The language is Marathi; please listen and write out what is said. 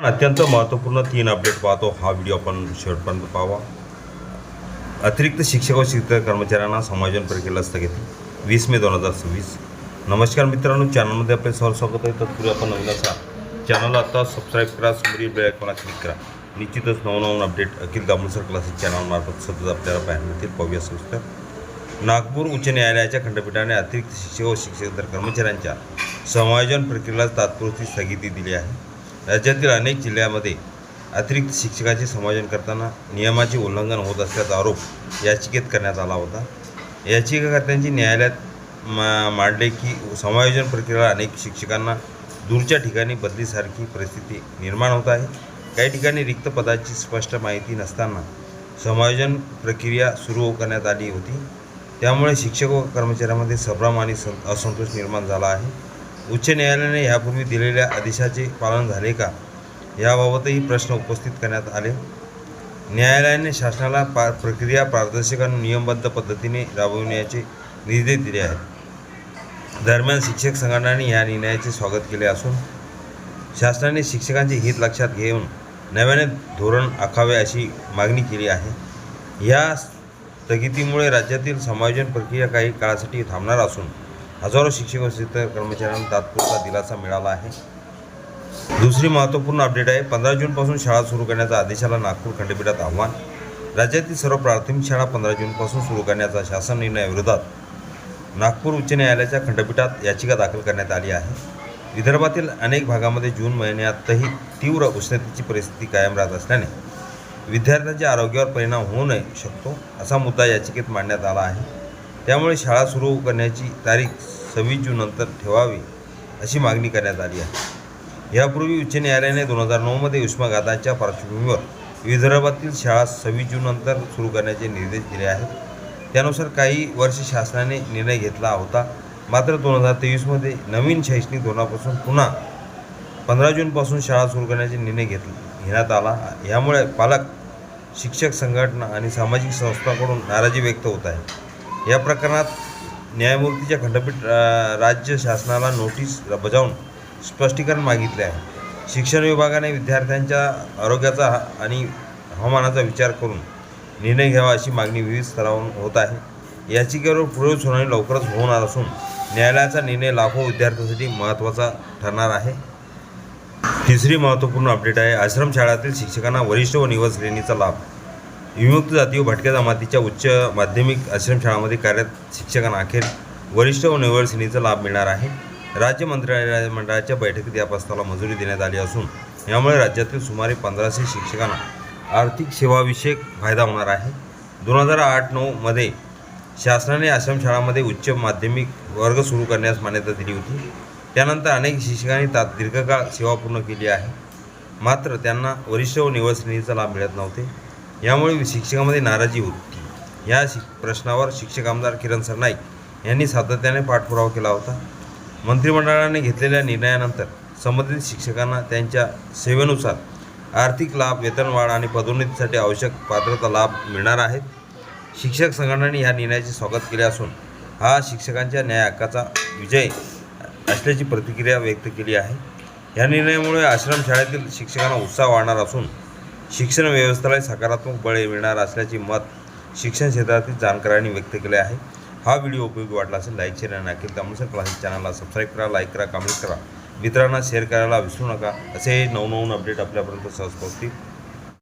अत्यंत महत्त्वपूर्ण 3 अपडेट पाहतो. हा व्हिडिओ आपण शेवटपर्यंत पाहावा. अतिरिक्त शिक्षक व शिक्षक कर्मचाऱ्यांना समायोजन प्रक्रियेला स्थगिती 20 मे 2026. नमस्कार मित्रांनो, चॅनलमध्ये आपले सहर्ष स्वागत आहे. तत्पूर्वी आपण नवीन असा चॅनलला आता सबस्क्राईब करा, समोरील बेल आयकॉनला क्लिक करा. निश्चितच नवनवीन अपडेट अखिल दामोदर क्लासेस चॅनलमार्फत सतत आपल्याला पाहायला मिळतील. पाहूया सविस्तर. नागपूर उच्च न्यायालयाच्या खंडपीठाने अतिरिक्त शिक्षक व शिक्षकेतर कर्मचाऱ्यांच्या समायोजन प्रक्रियेला तात्पुरती स्थगिती दिली आहे. राज्यातील अनेक जिल्ह्यांमध्ये अतिरिक्त शिक्षकाचे समायोजन करताना नियमाचे उल्लंघन होत असल्याचा आरोप याचिकेत करण्यात आला होता. याचिकाकर्त्यांची न्यायालयात मांडले की समायोजन प्रक्रियेला अनेक शिक्षकांना दूरच्या ठिकाणी बदलीसारखी परिस्थिती निर्माण होत आहे. काही ठिकाणी रिक्त पदाची स्पष्ट माहिती नसताना समायोजन प्रक्रिया सुरू करण्यात आली होती. त्यामुळे शिक्षक व कर्मचाऱ्यांमध्ये संभ्रम आणि असंतोष निर्माण झाला आहे. उच्च न्यायालयाने यापूर्वी दिलेल्या आदेशाचे पालन झाले का, याबाबतही प्रश्न उपस्थित करण्यात आले. न्यायालयाने शासनाला प्रक्रिया पारदर्शक आणि नियमबद्ध पद्धतीने राबविण्याचे निर्देश दिले आहेत. दरम्यान शिक्षक संघटनांनी या निर्णयाचे स्वागत केले असून शासनाने शिक्षकांचे हित लक्षात घेऊन नव्याने धोरण आखावे अशी मागणी केली आहे. या स्थगितीमुळे राज्यातील समायोजन प्रक्रिया काही काळासाठी थांबणार असून हजारो शिक्षक व शिक्षक कर्मचाऱ्यांना तात्पुरता दिलासा मिळाला आहे. दुसरी महत्त्वपूर्ण अपडेट आहे. 15 जूनपासून शाळा सुरू करण्याचा आदेशाला नागपूर खंडपीठात आव्हान. राज्यातील सर्व प्राथमिक शाळा 15 जूनपासून सुरू करण्याचा शासन निर्णयाविरोधात नागपूर उच्च न्यायालयाच्या खंडपीठात याचिका दाखल करण्यात आली आहे. विदर्भातील अनेक भागामध्ये जून महिन्यातही तीव्र उष्णतेची परिस्थिती कायम राहत असल्याने विद्यार्थ्यांच्या आरोग्यावर परिणाम होऊ नये शकतो असा मुद्दा याचिकेत मांडण्यात आला आहे. त्यामुळे शाळा सुरू करण्याची तारीख 26 जूननंतर ठेवावी अशी मागणी करण्यात आली आहे. यापूर्वी उच्च न्यायालयाने 2009मध्ये उष्माघाताच्या पार्श्वभूमीवर विदर्भातील शाळा 26 जूननंतर सुरू करण्याचे निर्देश दिले आहेत. त्यानुसार काही वर्ष शासनाने निर्णय घेतला होता. मात्र 2023मध्ये नवीन शैक्षणिक धोरणापासून पुन्हा 15 जूनपासून शाळा सुरू करण्याचे निर्णय घेण्यात आला. यामुळे पालक, शिक्षक संघटना आणि सामाजिक संस्थांकडून नाराजी व्यक्त होत आहे. या प्रकरणात न्यायमूर्तीच्या खंडपीठ राज्य शासनाला नोटीस बजावून स्पष्टीकरण मागितले आहे. शिक्षण विभागाने विद्यार्थ्यांच्या आरोग्याचा आणि हवामानाचा विचार करून निर्णय घ्यावा अशी मागणी विविध स्तरावरून होत आहे. याचिकेवर पुढील सुनावणी लवकरच होणार असून न्यायालयाचा निर्णय लाखो विद्यार्थ्यांसाठी महत्त्वाचा ठरणार आहे. तिसरी महत्त्वपूर्ण अपडेट आहे. आश्रमशाळातील शिक्षकांना वरिष्ठ व निवड श्रेणीचा लाभ. विमुक्त जाती व भटक्या जमातीच्या उच्च माध्यमिक आश्रमशाळांमध्ये कार्यरत शिक्षकांना अखेर वरिष्ठ व निवड श्रेणीचा लाभ मिळणार आहे. राज्य मंत्रिमंडळाच्या बैठकीत या प्रस्तावाला मंजुरी देण्यात आली असून यामुळे राज्यातील सुमारे 1500 शिक्षकांना आर्थिक सेवाविषयक फायदा होणार आहे. 2008-9 मध्ये शासनाने आश्रमशाळांमध्ये उच्च माध्यमिक वर्ग सुरू करण्यास मान्यता दिली होती. त्यानंतर अनेक शिक्षकांनी दीर्घकाळ सेवा पूर्ण केली आहे. मात्र त्यांना वरिष्ठ व निवड श्रेणीचा लाभ मिळत नव्हते. यामुळे शिक्षकांमध्ये नाराजी होती. या प्रश्नावर शिक्षक आमदार किरण सरनाईक यांनी सातत्याने पाठपुरावा केला होता. मंत्रिमंडळाने घेतलेल्या निर्णयानंतर संबंधित शिक्षकांना त्यांच्या सेवेनुसार आर्थिक लाभ, वेतनवाढ आणि पदोन्नतीसाठी आवश्यक पात्रता लाभ मिळणार आहेत. शिक्षक संघटनांनी या निर्णयाचे स्वागत केले असून हा शिक्षकांच्या न्याय हक्काचा विजय असल्याची प्रतिक्रिया व्यक्त केली आहे. या निर्णयामुळे आश्रमशाळेतील शिक्षकांना उत्साह वाढणार असून शिक्षण व्यवस्थेला सकारात्मक बळ मिळणार असल्याचे मत शिक्षण क्षेत्रातील जाणकारांनी व्यक्त केले आहे. हा व्हिडिओ उपयोगी वाटला असेल लाईक, शेअर आणि अखिल दामोदर क्लासेस चॅनलला सबस्क्राईब करा, लाईक करा, कमेंट करा. मित्रांना शेअर करायला विसरू नका. असे नवनवीन अपडेट आपल्यापर्यंत सहज पोहोचतील.